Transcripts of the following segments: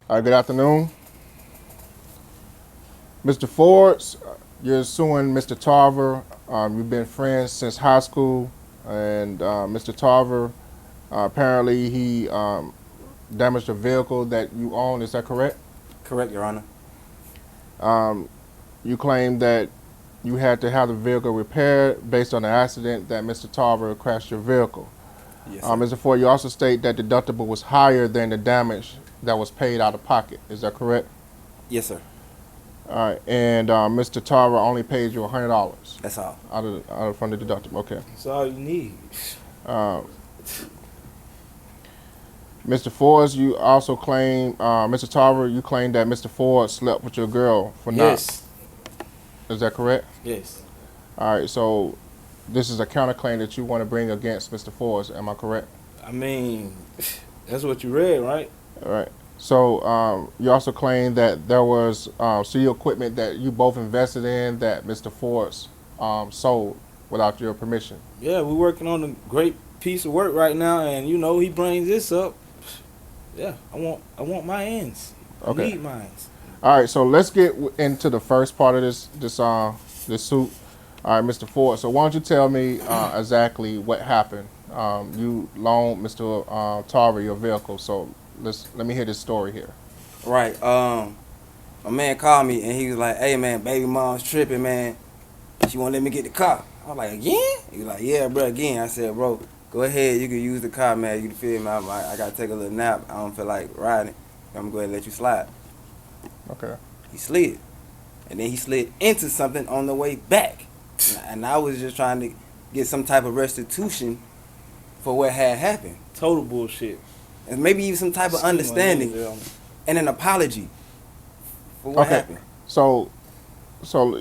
Good afternoon. Mr. Forbes, you're suing Mr. Tarver. You've been friends since high school, and Mr. Tarver, apparently he damaged a vehicle that you own. Is that correct? Correct, Your Honor. You claim that you had to have the vehicle repaired based on the accident that Mr. Tarver crashed your vehicle. Yes, sir. Mr. Ford, you also state that deductible was higher than the damage that was paid out of pocket. Is that correct? Yes, sir. All right, and Mr. Tarver only paid you $100. That's all. From the deductible. Okay. That's all you need. Mr. Ford, you also claim, Mr. Tarver, you claim that Mr. Ford slept with your girl for Yes. Is that correct? Yes. All right, so this is a counterclaim that you want to bring against Mr. Ford. Am I correct? I mean, that's what you read, right? All right. So you also claim that there was studio equipment that you both invested in that Mr. Ford sold without your permission. Yeah, we're working on a great piece of work right now, and you know he brings this up. Yeah, I want my ends. Okay. I need mines. All right, so let's get into the first part of this suit. All right, Mr. Ford. So why don't you tell me exactly what happened? You loaned Mr. Tarver your vehicle, so let me hear this story here. Right. A man called me and he was like, "Hey, man, baby mom's tripping, man. She won't let me get the car." I was like, "Again?" He was like, "Yeah, bro, again." I said, "Bro, go ahead. You can use the car, man. You can feel me. I got to take a little nap. I don't feel like riding. I'm going to go ahead and let you slide." Okay. He slid. And then he slid into something on the way back. And I was just trying to get some type of restitution for what had happened. Total bullshit. And maybe even some type of understanding and an apology for what happened. So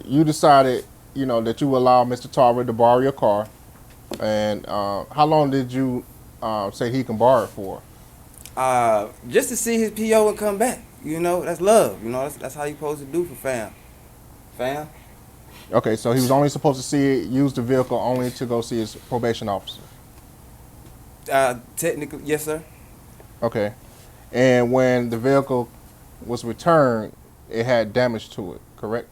you decided, that you allow Mr. Tarver to borrow your car, and how long did you say he can borrow it for? Just to see his PO and come back. That's love. That's how you supposed to do for fam. Fam? Okay, so he was only supposed to use the vehicle only to go see his probation officer. Technically, yes, sir. Okay, and when the vehicle was returned, it had damage to it, correct?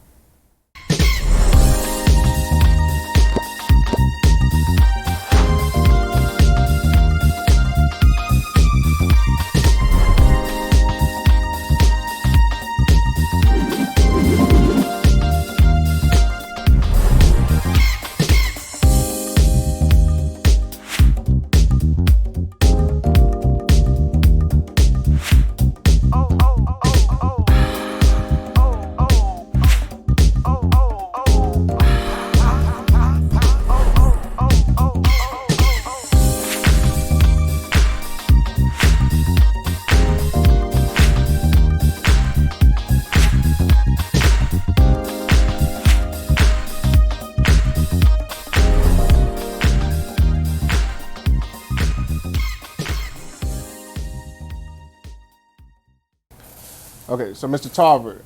Okay, so Mr. Tarver,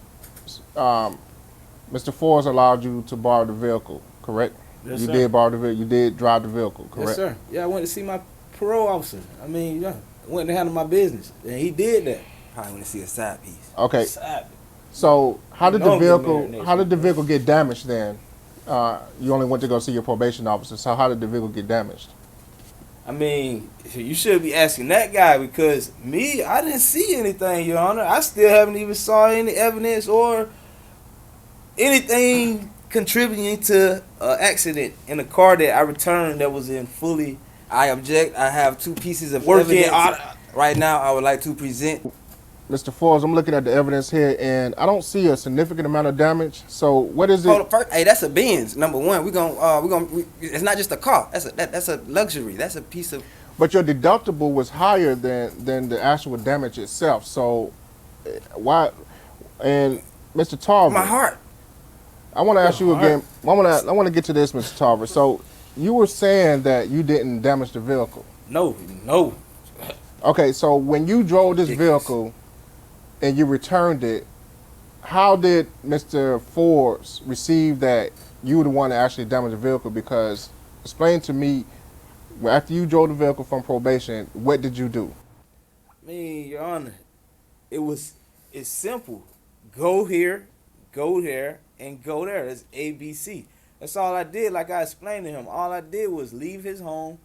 Mr. Forbes allowed you to borrow the vehicle, correct? Yes, you sir. did borrow the vehicle. You did drive the vehicle, correct? Yes, sir. Yeah, I went to see my parole officer. I mean, yeah, I went to handle my business, and he did that. Probably want to see a side piece. Okay. Side. So how did the No, vehicle get damaged then? You only went to go see your probation officer. So how did the vehicle get damaged? I mean, you should be asking that guy, because me, I didn't see anything, Your Honor. I still haven't even saw any evidence or anything contributing to an accident in a car that I returned that was in fully. I object. I have two pieces of Working evidence. Right now, I would like to present. Mr. Forbes, I'm looking at the evidence here, and I don't see a significant amount of damage. So what is it? Hold up, first, hey, that's a Benz. Number one, it's not just a car. That's a luxury. That's a piece of. But your deductible was higher than the actual damage itself. So why? And Mr. Tarver, My heart. I want to ask you again. I want to get to this, Mr. Tarver. So you were saying that you didn't damage the vehicle. No. Okay, so when you drove this vehicle and you returned it, how did Mr. Forbes receive that you were the one that actually damaged the vehicle? Because explain to me, well, after you drove the vehicle from probation, what did you do? I mean, Your Honor, it's simple. Go here, go there, and go there. That's ABC. That's all I did. Like I explained to him, all I did was leave his home,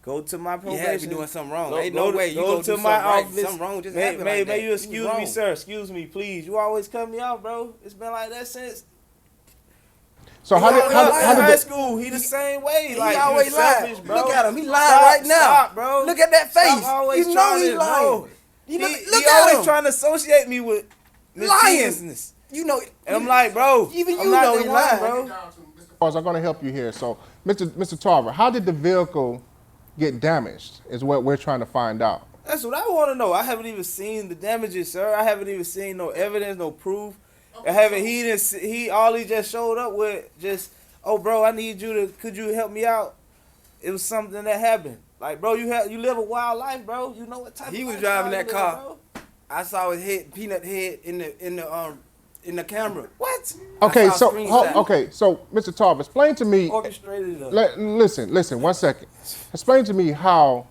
go to my You probation. had to be doing something wrong. Go- Ain't no go- way you go go to do my something right. office. Something wrong just happened like that. May you was excuse wrong. me, sir. Excuse me, please. You always cut me off, bro. It's been like that since. So how did high the, school? He the same way. He Like always you selfish, lied. bro. Look at him. He lied Stop, right now. stop, bro. Look at that face. Stop always You know trying he to lying. know. You know, He look at always him. trying to associate me with Lying. mischievousness. You know. And I'm like, bro, Even I'm you not know the he one, lying. bro. I'm going to help you here. So, Mr. Tarver, how did the vehicle get damaged? Is what we're trying to find out. That's what I want to know. I haven't even seen the damages, sir. I haven't even seen no evidence, no proof. I haven't. He all he just showed up with just, oh, bro, I need you to. Could you help me out? It was something that happened. Like, bro, you live a wild life, bro. You know what type. He of was lifestyle driving you that live, car. bro. I saw his head, peanut head in the camera. What? Okay, I saw so screenshot. so Mr. Tarver, explain to me. Orchestrated it up. Listen, 1 second. Explain to me how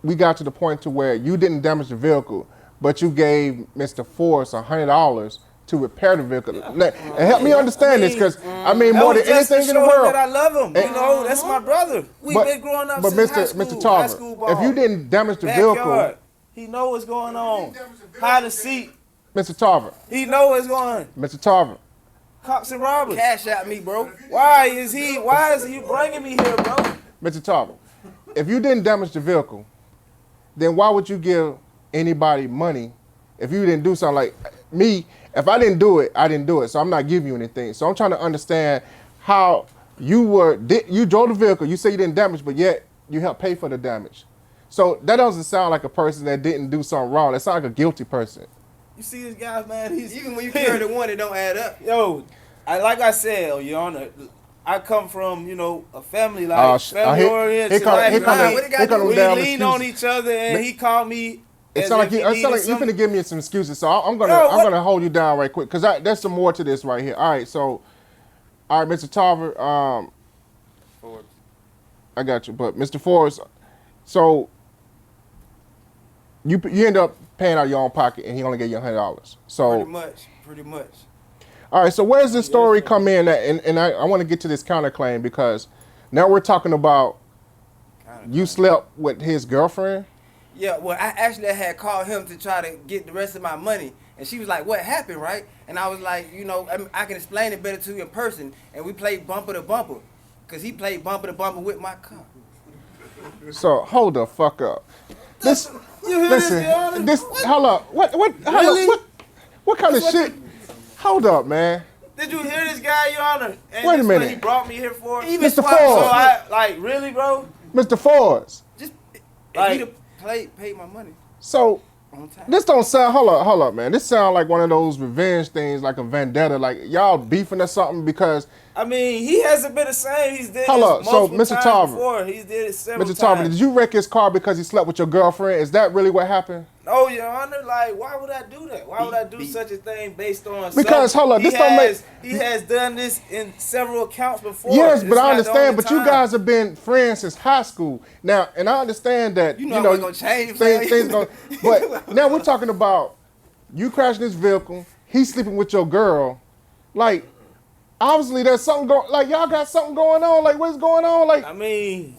we got to the point to where you didn't damage the vehicle, but you gave Mr. Forrest $100 to repair the vehicle. And help me understand this, because I mean, That more was than just to anything in the show him world. that I love him. You know, that's my brother. We've been growing up but since Mr. high school Tarver, if you ball. didn't damage the Backyard. vehicle, He know what's going on. Hide the seat. Mr. Tarver, He know what's going on. Mr. Tarver, Cops and robbers. Cash at me, bro. Why is he bringing me here, bro? Mr. Tarver, if you didn't damage the vehicle, then why would you give anybody money if you didn't do something? Like me, if I didn't do it, I didn't do it. So I'm not giving you anything. So I'm trying to understand how you drove the vehicle. You say you didn't damage, but yet you helped pay for the damage. So that doesn't sound like a person that didn't do something wrong. That sounds like a guilty person. You see this guy, man, Even when you carry the one, it don't add up. Yo, like I said, Your Honor, I come from, a family like family oriented. We lean on each other, and he called me. It sounds like you're finna give me some excuses. So I'm gonna hold you down right quick, because there's some more to this right here. All right, Mr. Tarver, I got you, but Mr. Forrest, so you end up paying out of your own pocket, and he only gave you $100. So Pretty much. all right, so where does this story come in at? And I want to get to this counterclaim, because now we're talking about you slept with his girlfriend. Yeah, well, I had called him to try to get the rest of my money, and she was like, "What happened, right?" And I was like, I can explain it better to you in person. And we played bumper to bumper, cause he played bumper to bumper with my car. So hold the fuck up. This, You hear listen, Your Honor? this. Hold up. What kind of shit? Hold up, man. Did you hear this guy, Your Honor? And Wait a this what minute. he brought me here for. Even Mr. swap- Ford. So really, bro? Mr. Forrest. Just Like- if he'd paid my money So on time. this don't sound. Hold up, man. This sound like one of those revenge things, like a vendetta, like y'all beefing or something. Because I mean, he hasn't been the same. He's did Hold this up, so, multiple Mr. times Tarver. before. He's did it several Mr. Tarver, times. did you wreck his car because he slept with your girlfriend? Is that really what happened? No, Your Honor. Like, why would I do that? Why would I do such a thing based on? Because, hold up, this don't make- He has done this in several accounts before. Yes, It's but I not the understand. only But you time. guys have been friends since high school now, and I understand that You know I wasn't gonna change, things going. But now we're talking about you crashing this vehicle. He's sleeping with your girl. Like, obviously, there's something going. Like, y'all got something going on. Like, what's going on? Like, I mean,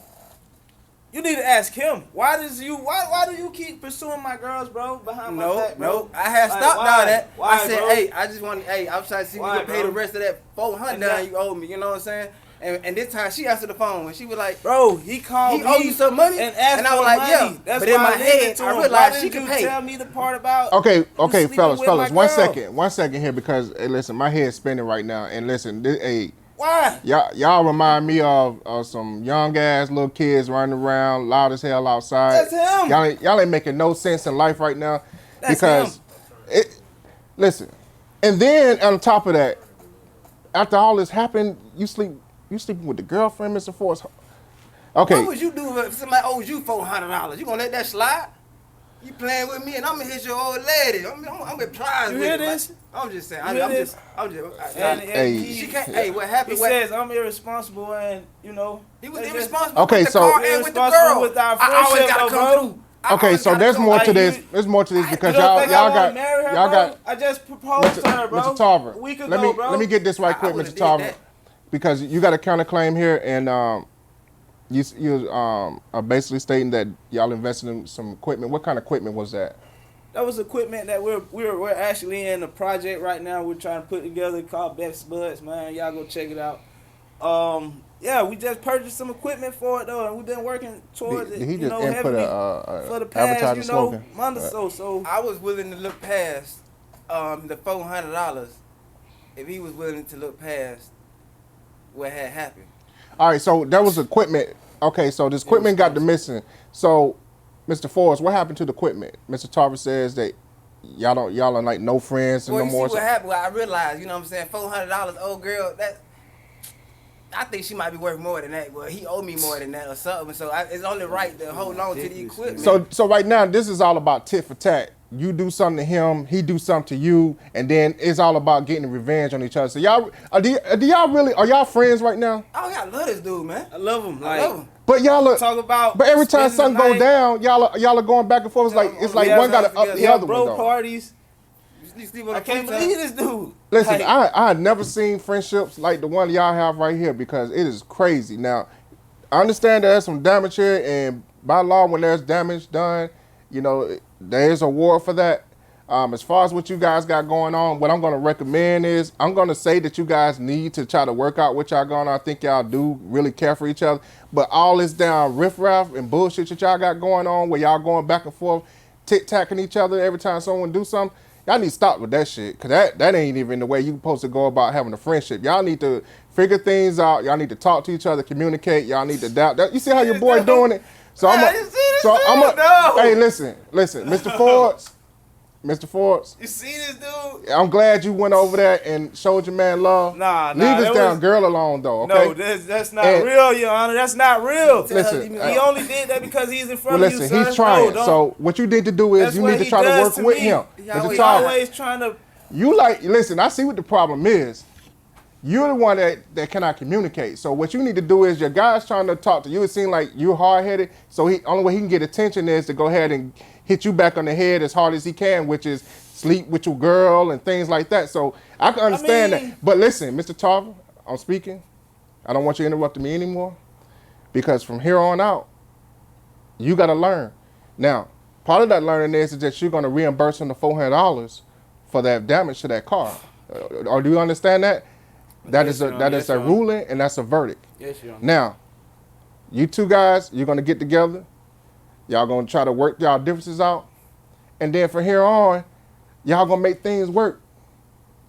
you need to ask him. Why do you keep pursuing my girls, bro? Behind my back, bro? No. I had Like, stopped why? all that. Why, I said, bro? hey, I just want, I'm trying to see if we Why, can pay the bro? rest of that $400 down you owe me. You know what I'm saying? And this time she answered the phone and she was like, Bro, he called he me owe you some money? and asked And I for was like, money. yeah. That's But in why my I linked it head, to I him. realized Why she didn't could you pay. tell me the part about okay, sleeping fellas, with my one girl? second here, because hey, listen, my head's spinning right now, and listen, hey. Why? Y'all remind me of some young ass little kids running around loud as hell outside. That's him. Y'all ain't making no sense in life right now. That's because listen, and then on top of that, after all this happened, you sleeping with the girlfriend, Mr. Forrest. Okay. What would you do if somebody owes you $400? You gonna let that slide? You playing with me, and I'm gonna hit your old lady. I'm gonna prize You with hear it, man. this? I'm just saying. You hear this? And Hey. She can't. Hey, what happened? He What, says I'm irresponsible, and you know he was they just- irresponsible Okay, with the so- car and with the Irresponsible girl. with our I always friendship, gotta though, come bro. through. I Okay, always so gotta there's come more through. to this. you- There's more to this I- because You don't y'all think y'all I wanna got marry her, y'all bro? got I just proposed to her, bro. Mr. Tarver. A week let ago, me bro. let me get this right I quick, would've Mr. did Tarver, that. because you got a counterclaim here, and you are basically stating that y'all invested in some equipment. What kind of equipment was that? That was equipment that we're actually in a project right now. We're trying to put together called Best Buds, man. Y'all go check it out. Yeah, we just purchased some equipment for it though, and we've been working towards Did it. he You just know, input heavily a for the past, advertising you know, slogan? month or so. So I was willing to look past the $400 if he was willing to look past what had happened. All right, so that was equipment. Okay, so this equipment got the missing. So, Mr. Forrest, what happened to the equipment? Mr. Tarver says that y'all are like no friends and Well, no you more. see what happened? Well, I realized, you know what I'm saying, $400, old girl, that I think she might be worth more than that. Well, he owed me more than that or something. So it's only right to hold on to the equipment. So right now, this is all about tit for tat. You do something to him, he do something to you, and then it's all about getting revenge on each other. So y'all, do y'all really, are y'all friends right now? Oh, yeah, I love this dude, man. I love him. I Like, love him. But y'all are, talk about. but every time spending something the go night. down, y'all are going back and forth. It's like Yeah, one got to together. up the Yeah, other bro one though. parties. You sleep on I the can't futon. believe this dude. Listen, Like, I had never seen friendships like the one y'all have right here because it is crazy. Now, I understand there's some damage here, and by law, when there's damage done, you know, there's a war for that. As far as what you guys got going on, what I'm going to recommend is I'm going to say that you guys need to try to work out what y'all going on. I think y'all do really care for each other. But all this down riffraff and bullshit that y'all got going on where y'all going back and forth, tic-tacking each other every time someone do something, y'all need to stop with that shit because that ain't even the way you supposed to go about having a friendship. Y'all need to figure things out. Y'all need to talk to each other, communicate. Y'all need to doubt. You see how your boy doing it? So Hey, listen, Mr. Forbes. Mr. Forbes, you see this dude? I'm glad you went over there and showed your man love. Nah, Leave this that damn was- girl alone, though, okay? No, that's not And- real, Your Honor. That's not real. Listen, He only did that because he's in front well, of listen, you, sir. he's trying. No, don't. So what you need to do is That's you what need to he try to does work with me. him. He Mr. always- He Tarver, always trying to. listen, I see what the problem is. You're the one that cannot communicate. So what you need to do is your guy's trying to talk to you. It seems like you're hard-headed. So only way he can get attention is to go ahead and hit you back on the head as hard as he can, which is sleep with your girl and things like that. So I can understand mean- that. But listen, Mr. Tarver, I'm speaking. I don't want you interrupting me anymore because from here on out, you got to learn. Now, part of that learning is that you're going to reimburse him the $400 for that damage to that car. Or do you understand that? That Yes, is Your Honor. Yes, a Your Honor. ruling and that's a verdict. Yes, Your Honor. Now, you two guys, you're gonna get together. Y'all gonna try to work y'all differences out, and then from here on, y'all gonna make things work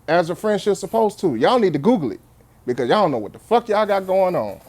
as a friendship's supposed to. Y'all need to Google it because y'all don't know what the fuck y'all got going on.